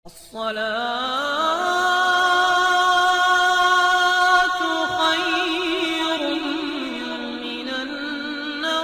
الصلاة خير من النوم۔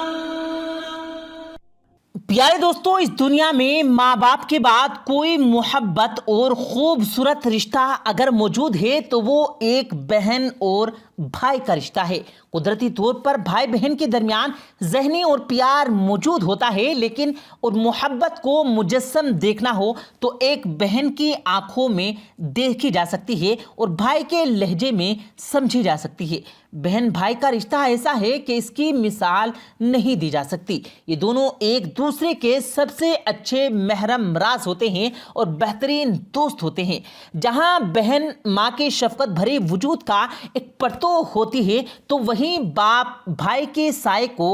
پیارے دوستو، اس دنیا میں ماں باپ کے بعد کوئی محبت اور خوبصورت رشتہ اگر موجود ہے تو وہ ایک بہن اور بھائی کا رشتہ ہے۔ قدرتی طور پر بھائی بہن کے درمیان ذہنی اور پیار موجود ہوتا ہے، لیکن اور محبت کو مجسم دیکھنا ہو تو ایک بہن کی آنکھوں میں دیکھی جا سکتی ہے اور بھائی کے لہجے میں سمجھی جا سکتی ہے۔ بہن بھائی کا رشتہ ایسا ہے کہ اس کی مثال نہیں دی جا سکتی۔ یہ دونوں ایک دوسرے کے سب سے اچھے محرم راز ہوتے ہیں اور بہترین دوست ہوتے ہیں۔ جہاں بہن ماں کے شفقت بھرے وجود کا ایک پرتو ہوتی ہے تو وہیں باپ بھائی کے سائے کو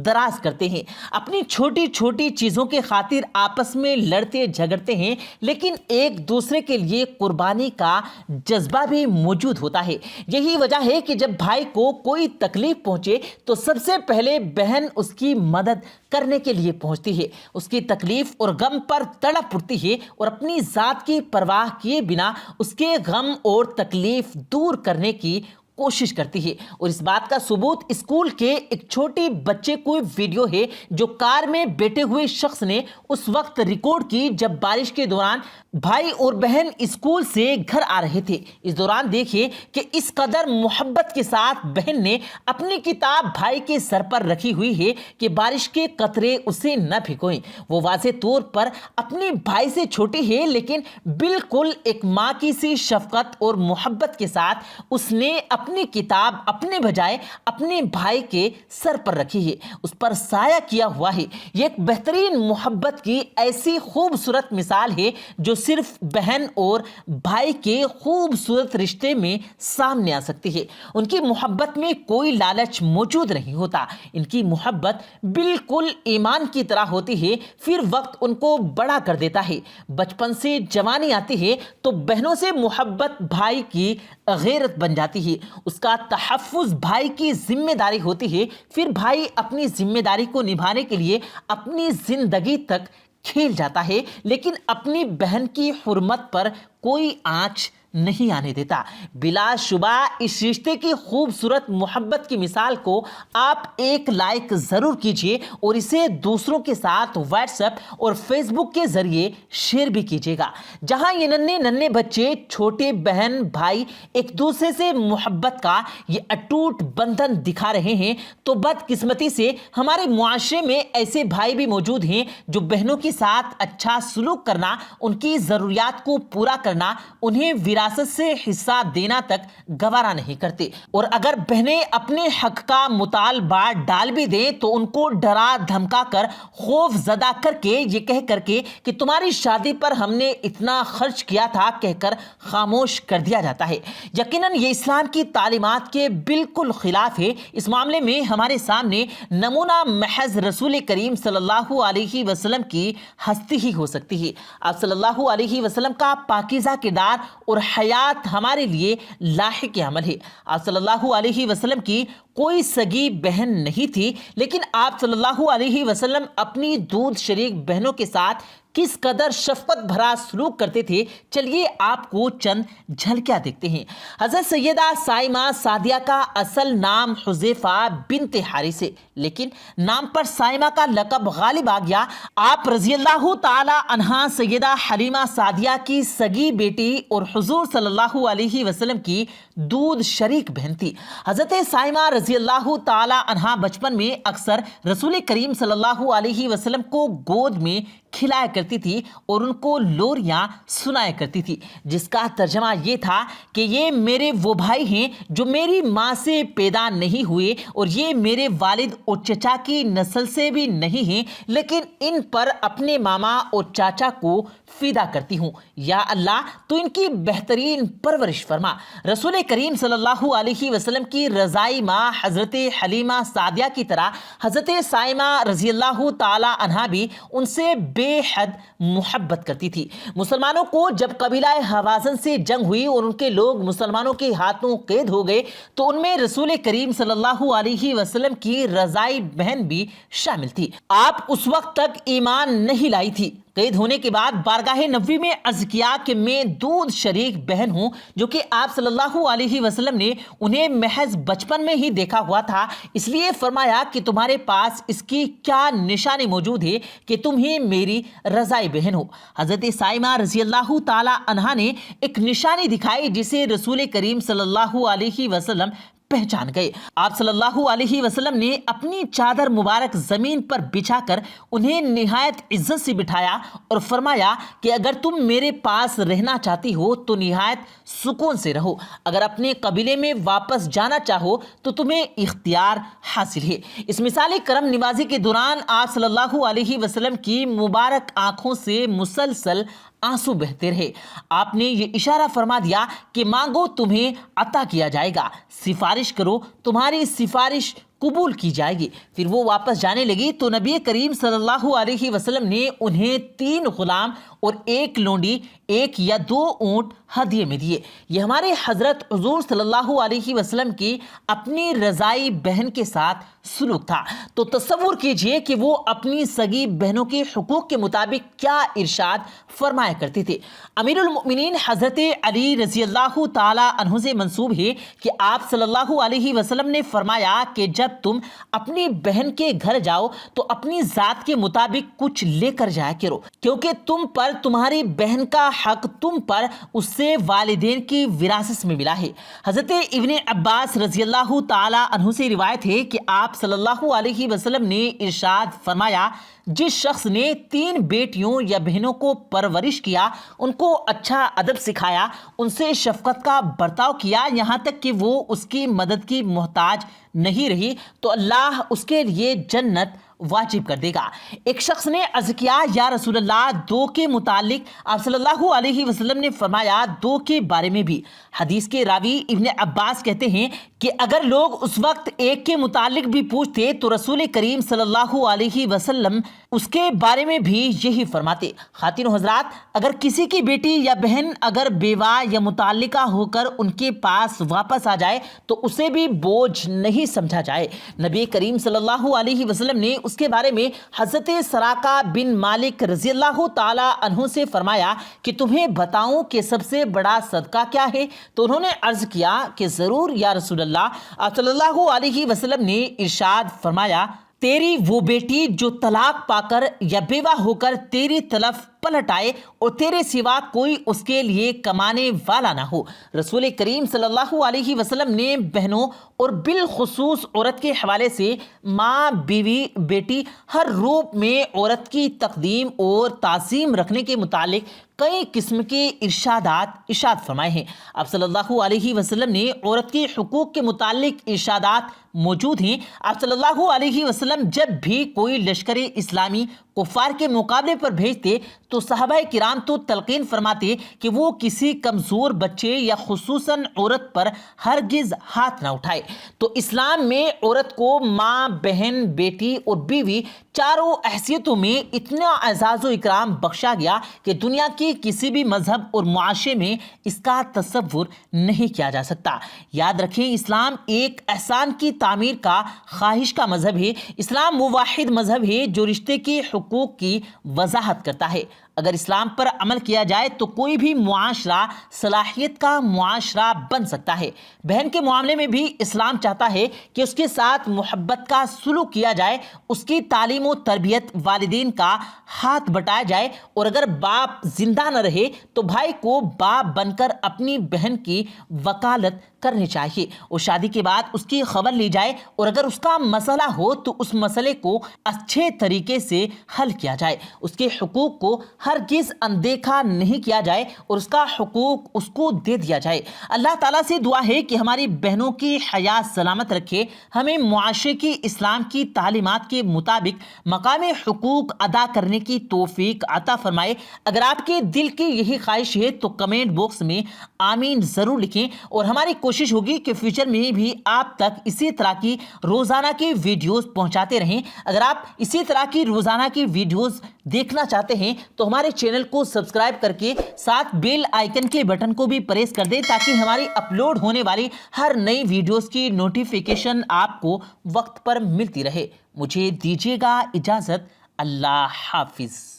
دراز کرتے ہیں۔ اپنی چھوٹی چھوٹی چیزوں کے خاطر آپس میں لڑتے جھگڑتے ہیں، لیکن ایک دوسرے کے لیے قربانی کا جذبہ بھی موجود ہوتا ہے۔ یہی وجہ ہے کہ جب بھائی کو کوئی تکلیف پہنچے تو سب سے پہلے بہن اس کی مدد کرنے کے لیے پہنچتی ہے، اس کی تکلیف اور غم پر تڑپ اٹھتی ہے اور اپنی ذات کی پرواہ کیے بنا اس کے غم اور تکلیف دور کرنے کی کوشش کرتی ہے۔ اور اس بات کا ثبوت اسکول کے ایک چھوٹے بچے کو ویڈیو ہے جو کار میں بیٹھے ہوئے شخص نے اس وقت ریکارڈ کی جب بارش کے دوران بھائی اور بہن اسکول سے گھر آ رہے تھے۔ اس دوران دیکھیے کہ اس قدر محبت کے ساتھ بہن نے اپنی کتاب بھائی کے سر پر رکھی ہوئی ہے کہ بارش کے قطرے اسے نہ بھگوئیں۔ وہ واضح طور پر اپنے بھائی سے چھوٹی ہے، لیکن بالکل ایک ماں کی سی شفقت اور محبت کے ساتھ اس نے اپنی کتاب اپنے بجائے اپنے بھائی کے سر پر رکھی ہے، اس پر سایہ کیا ہوا ہے۔ یہ ایک بہترین محبت کی ایسی خوبصورت مثال ہے جو صرف بہن اور بھائی کے خوبصورت رشتے میں سامنے آ سکتی ہے۔ ان کی محبت میں کوئی لالچ موجود نہیں ہوتا، ان کی محبت بالکل ایمان کی طرح ہوتی ہے، پھر وقت ان کو بڑا کر دیتا ہے۔ بچپن سے جوانی آتی ہے تو بہنوں سے محبت بھائی کی غیرت بن جاتی ہے، اس کا تحفظ بھائی کی ذمہ داری ہوتی ہے، پھر بھائی اپنی ذمہ داری کو نبھانے کے لیے اپنی زندگی تک کھیل جاتا ہے، لیکن اپنی بہن کی حرمت پر کوئی آنچ نہیں آنے دیتا۔ بلا شبہ اس رشتے کی خوبصورت محبت کی مثال کو آپ ایک لائک ضرور کیجئے اور اسے دوسروں کے ساتھ واٹس ایپ اور فیس بک کے ذریعے شیئر بھی کیجئے گا۔ جہاں یہ ننھے بچے چھوٹے بہن بھائی ایک دوسرے سے محبت کا یہ اٹوٹ بندھن دکھا رہے ہیں، تو بدقسمتی سے ہمارے معاشرے میں ایسے بھائی بھی موجود ہیں جو بہنوں کے ساتھ اچھا سلوک کرنا، ان کی ضروریات کو پورا کرنا، انہیں وراثت سے حصہ دینا تک گوارا نہیں کرتے، اور اگر بہنیں اپنے حق کا مطالبہ ڈال بھی دیں تو ان کو ڈرا دھمکا کر، خوف زدہ کر کے، یہ کہہ کر کے کہ تمہاری شادی پر ہم نے اتنا خرچ کیا تھا کہہ کر خاموش کر دیا جاتا ہے۔ یقیناً یہ اسلام کی تعلیمات کے بالکل خلاف ہے۔ اس معاملے میں ہمارے سامنے نمونہ محض رسول کریم صلی اللہ علیہ وسلم کی ہستی ہی ہو سکتی ہے۔ آپ صلی اللہ علیہ وسلم کا پاکیزہ کردار اور حیات ہمارے لیے لاحق عمل ہے۔ آپ صلی اللہ علیہ وسلم کی کوئی سگی بہن نہیں تھی، لیکن آپ صلی اللہ علیہ وسلم اپنی دودھ شریک بہنوں کے ساتھ کس قدر شفقت بھرا سلوک کرتے تھے، چلیے آپ کو چند جھلکیاں دیکھتے ہیں۔ حضرت سیدہ سائمہ سعدیہ کا اصل نام حذیفہ بنت حارث ہے، لیکن نام پر سائمہ کا لقب غالب آ گیا۔ آپ رضی اللہ تعالی عنہا سیدہ حلیمہ سعدیہ کی سگی بیٹی اور حضور صلی اللہ علیہ وسلم کی دودھ شریک بہن تھی۔ حضرت سائمہ رضی اللہ تعالی عنہا بچپن میں اکثر رسول کریم صلی اللہ علیہ وسلم کو گود میں کھلایا کرتی تھی اور ان کو لوریاں سنایا کرتی تھی، جس کا ترجمہ یہ تھا کہ یہ میرے وہ بھائی ہیں جو میری ماں سے پیدا نہیں ہوئے، اور یہ میرے والد اور چچا کی نسل سے بھی نہیں ہیں، لیکن ان پر اپنے ماما اور چاچا کو فدا کرتی ہوں۔ یا اللہ تو ان کی بہترین پرورش فرما۔ رسول کریم صلی اللہ علیہ وسلم کی رضائی ماں حضرت حلیمہ سعدیہ کی طرح حضرت سائمہ رضی اللہ تعالی عنہا بھی ان سے بے حد محبت کرتی تھی۔ مسلمانوں کو جب قبیلہ حوازن سے جنگ ہوئی اور ان کے لوگ مسلمانوں کے ہاتھوں قید ہو گئے تو ان میں رسول کریم صلی اللہ علیہ وسلم کی رضائی بہن بھی شامل تھی۔ آپ اس وقت تک ایمان نہیں لائی تھی قید ہونے کے بعد بارگاہ نبوی میں عرض کیا کہ میں دودھ شریک بہن ہوں جو کہ آپ صلی اللہ علیہ وسلم نے انہیں محض بچپن میں ہی دیکھا ہوا تھا، اس لیے فرمایا کہ تمہارے پاس اس کی کیا نشانی موجود ہے کہ تم ہی میری رضائی بہن ہو۔ حضرت سائمہ رضی اللہ تعالی عنہا نے ایک نشانی دکھائی جسے رسول کریم صلی اللہ علیہ وسلم پہچان گئے۔ آپ صلی اللہ علیہ وسلم نے اپنی چادر مبارک زمین پر بچھا کر انہیں نہایت عزت سے بٹھایا اور فرمایا کہ اگر تم میرے پاس رہنا چاہتی ہو تو نہایت سکون سے رہو، اگر اپنے قبیلے میں واپس جانا چاہو تو تمہیں اختیار حاصل ہے۔ اس مثالی کرم نوازی کے دوران آپ صلی اللہ علیہ وسلم کی مبارک آنکھوں سے مسلسل آنسو بہتے رہے۔ آپ نے یہ اشارہ فرما دیا کہ مانگو تمہیں عطا کیا جائے گا، سفارش کرو تمہاری سفارش قبول کی جائے گی۔ پھر وہ واپس جانے لگی تو نبی کریم صلی اللہ علیہ وسلم نے انہیں 3 غلام اور 1 لونڈی، 1 یا 2 اونٹ ہدیے میں دیے۔ یہ ہمارے حضرت حضور صلی اللہ علیہ وسلم کی اپنی رضائی بہن کے ساتھ سلوک تھا۔ تو تصور کیجئے کہ وہ اپنی سگی بہنوں کے حقوق کے مطابق کیا ارشاد فرمایا کرتے تھے۔ امیر المؤمنین حضرت علی رضی اللہ تعالی عنہ سے منسوب ہے کہ آپ صلی اللہ علیہ وسلم نے فرمایا کہ جب تم اپنی بہن کے گھر جاؤ تو اپنی ذات کے مطابق کچھ لے کر جایا کرو، کیونکہ تم پر تمہاری بہن کا حق تم پر اس سے والدین کی وراثت میں ملا ہے۔ حضرت ابن عباس رضی اللہ تعالی عنہ سے روایت ہے کہ آپ صلی اللہ علیہ وسلم نے ارشاد فرمایا، جس شخص نے 3 بیٹیوں یا بہنوں کو پرورش کیا، ان کو اچھا ادب سکھایا، ان سے شفقت کا برتاؤ کیا، یہاں تک کہ وہ اس کی مدد کی محتاج نہیں رہی، تو اللہ اس کے لیے جنت واجب کر دے گا۔ ایک شخص نے عرض کیا، یا رسول اللہ 2 کے متعلق؟ آپ صلی اللہ علیہ وسلم نے فرمایا 2 کے بارے میں بھی۔ حدیث کے راوی ابن عباس کہتے ہیں کہ اگر لوگ اس وقت 1 کے متعلق بھی پوچھتے تو رسول کریم صلی اللہ علیہ وسلم اس کے بارے میں بھی یہی فرماتے۔ خواتین و حضرات، اگر کسی کی بیٹی یا بہن اگر بیوہ یا متعلقہ ہو کر ان کے پاس واپس آ جائے تو اسے بھی بوجھ نہیں سمجھا جائے۔ نبی کریم صلی اللہ علیہ وسلم نے اس کے بارے میں حضرت سراقہ بن مالک رضی اللہ تعالی عنہ سے فرمایا کہ تمہیں بتاؤں کہ سب سے بڑا صدقہ کیا ہے؟ تو انہوں نے عرض کیا کہ ضرور یا رسول اللہ۔ آپ صلی اللہ علیہ وسلم نے ارشاد فرمایا، تیری وہ بیٹی جو طلاق پا کر یا بیوہ ہو کر تیری طرف پلٹ آئے اور تیرے سوا کوئی اس کے لیے کمانے والا نہ ہو۔ رسول کریم صلی اللہ علیہ وسلم نے بہنوں اور بالخصوص عورت کے حوالے سے ماں، بیوی، بیٹی ہر روپ میں عورت کی تقدیم اور تعظیم رکھنے کے متعلق کئی قسم کے ارشاد فرمائے ہیں۔ آپ صلی اللہ علیہ وسلم نے عورت کے حقوق کے متعلق ارشادات موجود ہیں۔ آپ صلی اللہ علیہ وسلم جب بھی کوئی لشکر اسلامی کفار کے مقابلے پر بھیجتے تو صحابہ کرام تو تلقین فرماتے کہ وہ کسی کمزور بچے یا خصوصاً عورت پر ہرگز ہاتھ نہ اٹھائے۔ تو اسلام میں عورت کو ماں، بہن، بیٹی اور بیوی چاروں حیثیتوں میں اتنا اعزاز و اکرام بخشا گیا کہ دنیا کی کسی بھی مذہب اور معاشرے میں اس کا تصور نہیں کیا جا سکتا۔ یاد رکھیں، اسلام ایک احسان کی تعمیر کا خواہش کا مذہب ہے۔ اسلام وہ واحد مذہب ہے جو رشتے کے حقوق کی وضاحت کرتا ہے۔ اگر اسلام پر عمل کیا جائے تو کوئی بھی معاشرہ صلاحیت کا معاشرہ بن سکتا ہے۔ بہن کے معاملے میں بھی اسلام چاہتا ہے کہ اس کے ساتھ محبت کا سلوک کیا جائے، اس کی تعلیم و تربیت والدین کا ہاتھ بٹایا جائے، اور اگر باپ زندہ نہ رہے تو بھائی کو باپ بن کر اپنی بہن کی وکالت کرنی چاہیے، اور شادی کے بعد اس کی خبر لی جائے، اور اگر اس کا مسئلہ ہو تو اس مسئلے کو اچھے طریقے سے حل کیا جائے، اس کے حقوق کو ہرگز اندیکھا نہیں کیا جائے اور اس کا حقوق اس کو دے دیا جائے۔ اللہ تعالیٰ سے دعا ہے کہ ہماری بہنوں کی حیات سلامت رکھے، ہمیں معاشرے کی اسلام کی تعلیمات کے مطابق مقام حقوق ادا کرنے کی توفیق عطا فرمائے۔ اگر آپ کے دل کی یہی خواہش ہے تو کمنٹ باکس میں آمین ضرور لکھیں، اور ہماری کوشش ہوگی کہ فیوچر میں بھی آپ تک اسی طرح کی روزانہ کی ویڈیوز پہنچاتے رہیں۔ اگر آپ اسی طرح کی روزانہ کی ویڈیوز دیکھنا چاہتے ہیں تو ہمارے چینل کو سبسکرائب کر کے ساتھ بیل آئیکن کے بٹن کو بھی پریس کر دیں تاکہ ہماری اپلوڈ ہونے والی ہر نئی ویڈیوز کی نوٹیفیکیشن آپ کو وقت پر ملتی رہے۔ مجھے دیجیے گا اجازت۔ اللہ حافظ۔